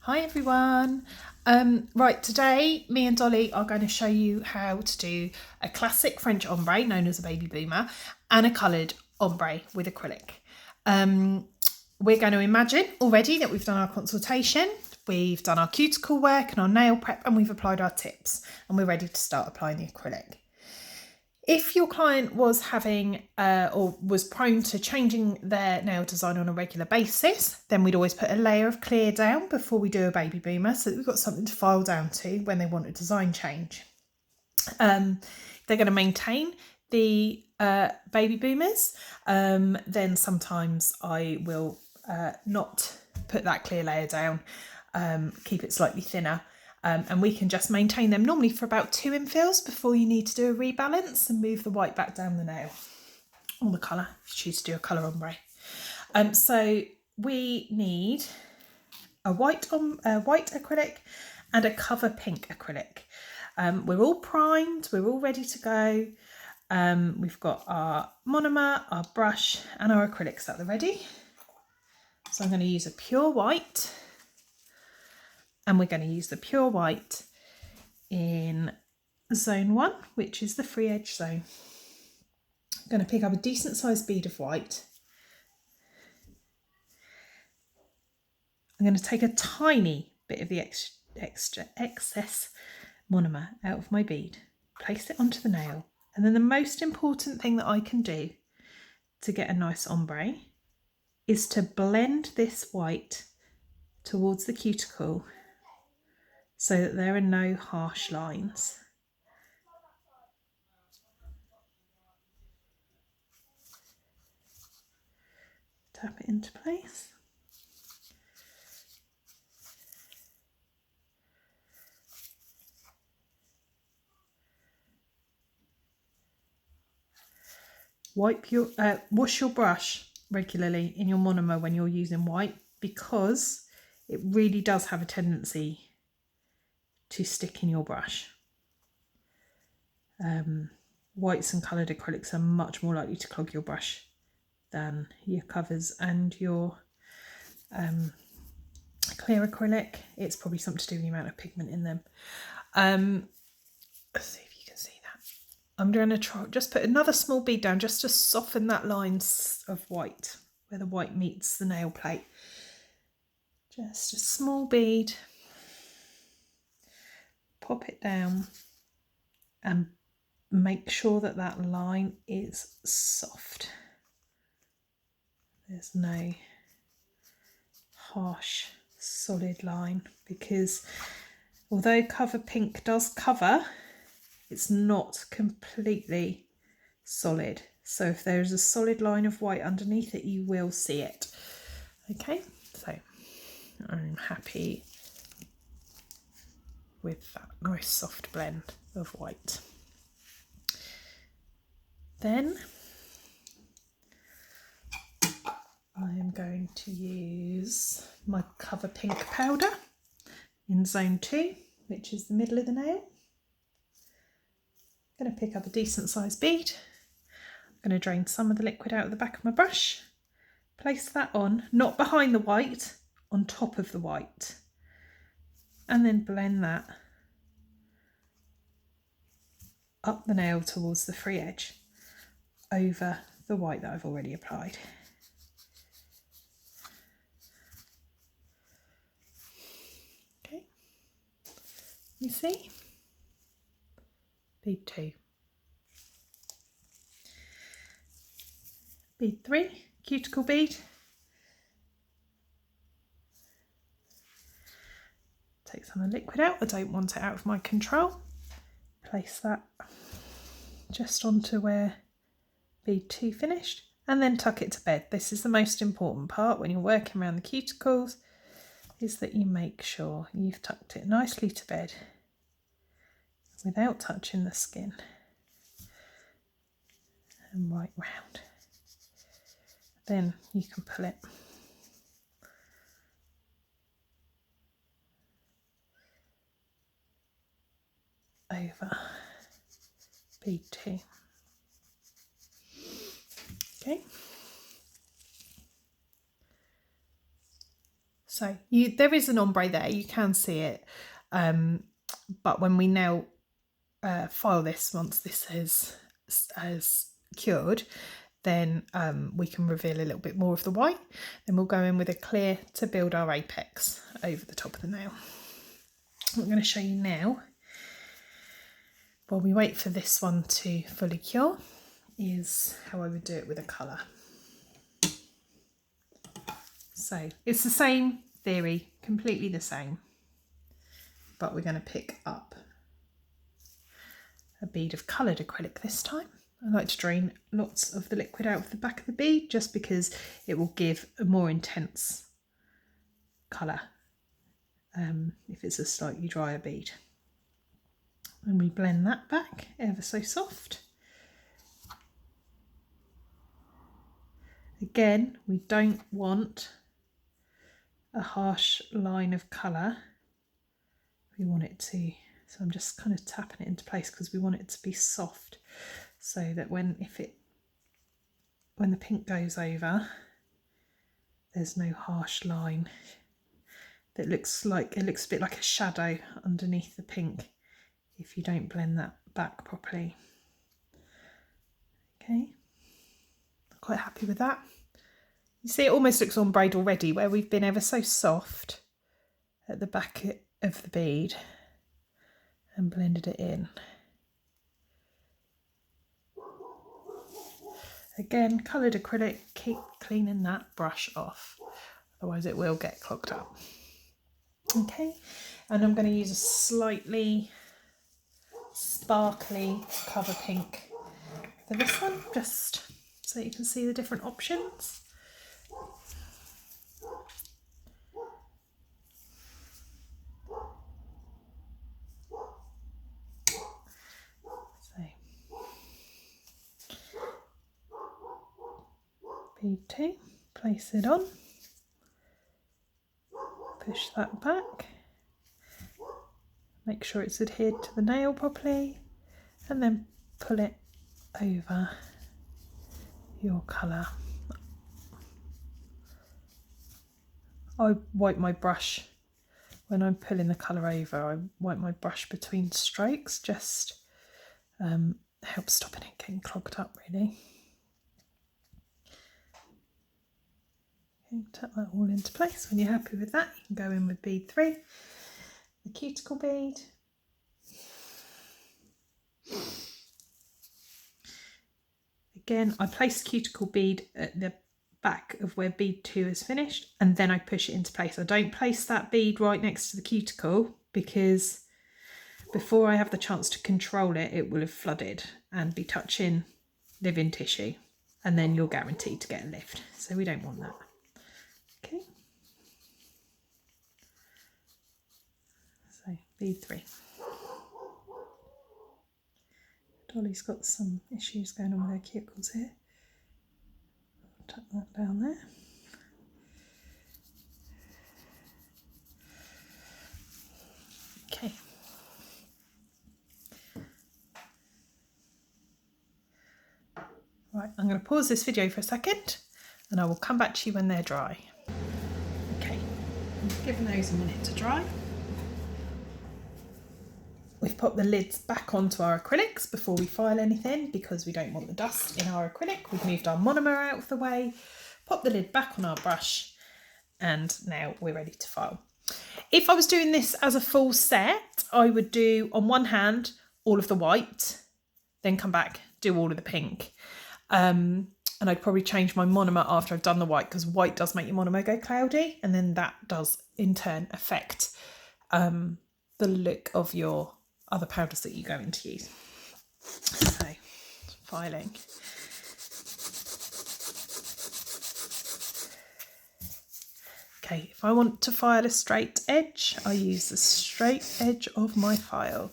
Hi everyone. Right, today me and Dolly are going to show you how to do a classic French ombre known as a baby boomer and a coloured ombre with acrylic. We're going to imagine already that we've done our consultation, we've done our cuticle work and our nail prep, and we've applied our tips, and we're ready to start applying the acrylic. If your client was having or was prone to changing their nail design on a regular basis, then we'd always put a layer of clear down before we do a baby boomer so that we've got something to file down to when they want a design change. They're going to maintain the baby boomers, then sometimes I will not put that clear layer down, keep it slightly thinner. And we can just maintain them normally for about 2 infills before you need to do a rebalance and move the white back down the nail, or the colour if you choose to do a colour ombre. So we need a white acrylic and a cover pink acrylic. We're all primed, we're all ready to go. We've got our monomer, our brush and our acrylics at the ready. So I'm going to use a pure white. And we're going to use the pure white in zone 1, which is the free edge zone. I'm going to pick up a decent sized bead of white. I'm going to take a tiny bit of the excess monomer out of my bead, place it onto the nail, and then the most important thing that I can do to get a nice ombre is to blend this white towards the cuticle so that there are no harsh lines. Tap it into place. Wash your brush regularly in your monomer when you're using white, because it really does have a tendency to stick in your brush. Whites and coloured acrylics are much more likely to clog your brush than your covers and your clear acrylic. It's probably something to do with the amount of pigment in them. Let's see if you can see that. I'm going to try just put another small bead down just to soften that line of white where the white meets the nail plate. Just a small bead. Pop it down and make sure that that line is soft. There's no harsh solid line, because although cover pink does cover, it's not completely solid. So if there's a solid line of white underneath it, you will see it. Okay, so I'm happy with that nice soft blend of white. Then I am going to use my cover pink powder in zone 2, which is the middle of the nail. I'm going to pick up a decent sized bead. I'm going to drain some of the liquid out of the back of my brush, place that on, not behind the white, on top of the white, and then blend that up the nail towards the free edge over the white that I've already applied. Okay, you see? Bead 2. Bead 3, cuticle bead. Take some of the liquid out, I don't want it out of my control. Place that just onto where bead 2 finished, and then tuck it to bed. This is the most important part when you're working around the cuticles, is that you make sure you've tucked it nicely to bed without touching the skin, and right round. Then you can pull it over bead 2. Okay, So there is an ombre there, you can see it, but when we now file this, once this has cured, then we can reveal a little bit more of the white. Then we'll go in with a clear to build our apex over the top of the nail. What I'm going to show you now, while we wait for this one to fully cure, is how I would do it with a colour. So it's the same theory, completely the same, but we're going to pick up a bead of coloured acrylic this time. I like to drain lots of the liquid out of the back of the bead just because it will give a more intense colour if it's a slightly drier bead. And we blend that back ever so soft. Again, we don't want a harsh line of colour. We want it to, so I'm just kind of tapping it into place because we want it to be soft, so that when the pink goes over, there's no harsh line that looks a bit like a shadow underneath the pink if you don't blend that back properly. Okay, quite happy with that. You see, it almost looks ombre already, where we've been ever so soft at the back of the bead and blended it in. Again, coloured acrylic, keep cleaning that brush off, otherwise it will get clogged up. Okay, and I'm going to use a slightly sparkly cover pink for this one, just so you can see the different options. Bead 2, place it on, push that back, make sure it's adhered to the nail properly, and then pull it over your colour. I wipe my brush when I'm pulling the colour over. I wipe my brush between strokes, just helps stopping it getting clogged up really. Okay, tuck that all into place. When you're happy with that, you can go in with bead 3, the cuticle bead. Again, I place the cuticle bead at the back of where bead 2 is finished, and then I push it into place. I don't place that bead right next to the cuticle because before I have the chance to control it, it will have flooded and be touching living tissue, and then you're guaranteed to get a lift. So we don't want that. Okay. So bead 3. Dolly's got some issues going on with her cuticles here. Tuck that down there. Okay. Right, I'm going to pause this video for a second and I will come back to you when they're dry. Okay, I've given those a minute to dry. We've put the lids back onto our acrylics before we file anything because we don't want the dust in our acrylic. We've moved our monomer out of the way, pop the lid back on our brush, and now we're ready to file. If I was doing this as a full set, I would do on one hand all of the white, then come back, do all of the pink. And I'd probably change my monomer after I've done the white, because white does make your monomer go cloudy, and then that does in turn affect the look of your other powders that you're going to use. So, filing. Okay, if I want to file a straight edge, I use the straight edge of my file.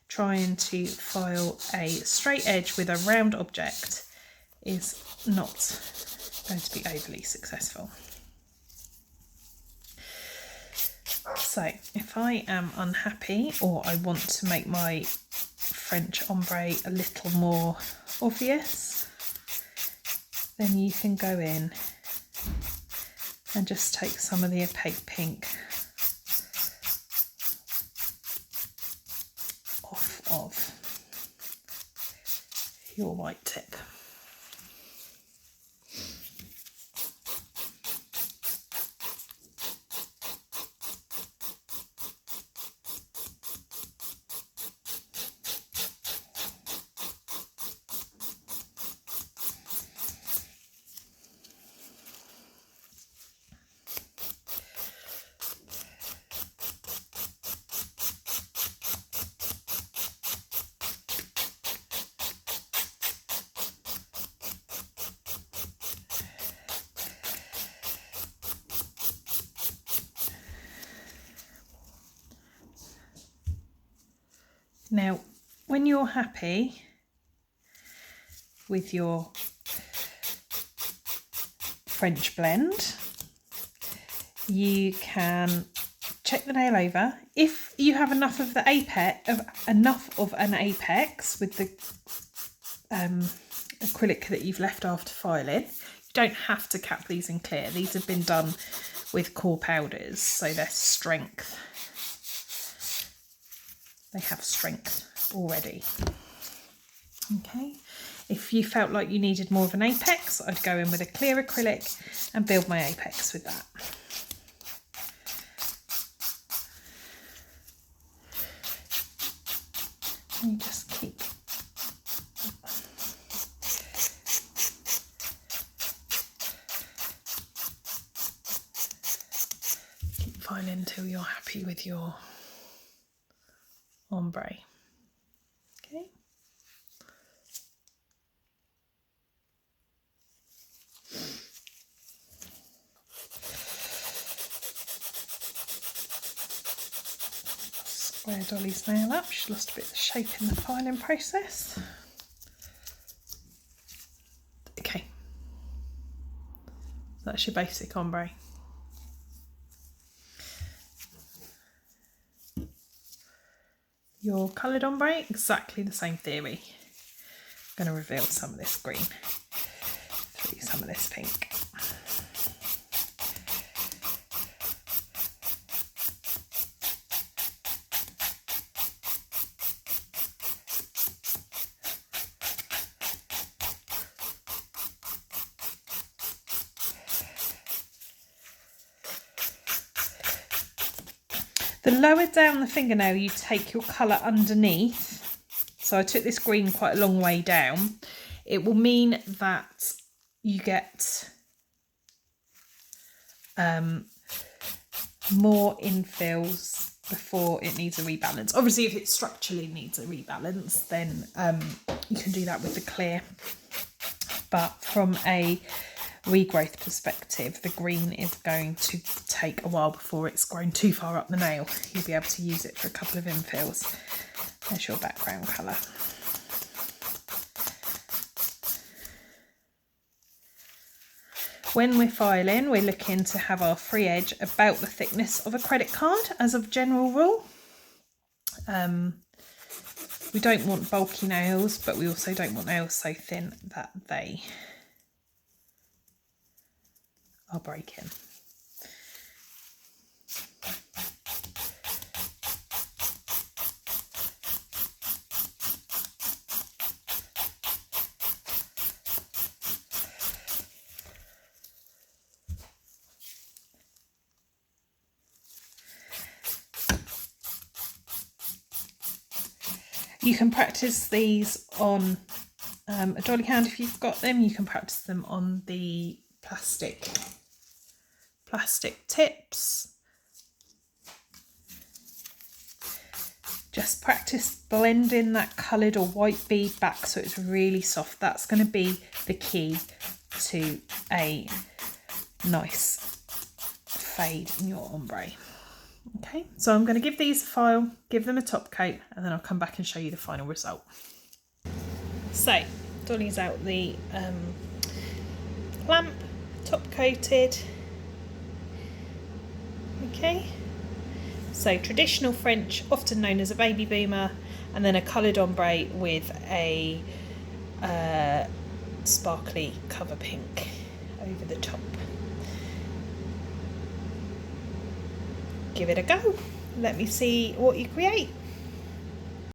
Trying to file a straight edge with a round object is not going to be overly successful. So if I am unhappy or I want to make my French ombre a little more obvious, then you can go in and just take some of the opaque pink off of your white tip. Now, when you're happy with your French blend, you can check the nail over. If you have enough of the apex, an apex with the acrylic that you've left after filing, you don't have to cap these in clear. These have been done with core powders, so their strength. They have strength already. Okay, if you felt like you needed more of an apex, I'd go in with a clear acrylic and build my apex with that. And you just keep filing until you're happy with your ombre. Okay. Square Dolly's nail up. She's lost a bit of shape in the filing process. Okay. That's your basic ombre. Your coloured ombre, exactly the same theory. I'm going to reveal some of this green through some of this pink. The lower down the fingernail you take your colour underneath, so I took this green quite a long way down, it will mean that you get more infills before it needs a rebalance. Obviously, if it structurally needs a rebalance, then you can do that with the clear. But from a regrowth perspective, the green is going to take a while before it's grown too far up the nail. You'll be able to use it for a couple of infills. There's your background colour. When we're filing, we're looking to have our free edge about the thickness of a credit card as a general rule. We don't want bulky nails, but we also don't want nails so thin that they are breaking. You can practice these on a dolly hand if you've got them. You can practice them on the plastic tips. Just practice blending that coloured or white bead back so it's really soft. That's going to be the key to a nice fade in your ombre. Okay, so I'm going to give these a file, give them a top coat, and then I'll come back and show you the final result. So, Dolly's out the lamp, top coated. Okay, so traditional French, often known as a baby boomer, and then a coloured ombre with a sparkly cover pink over the top. give it a go. Let me see what you create.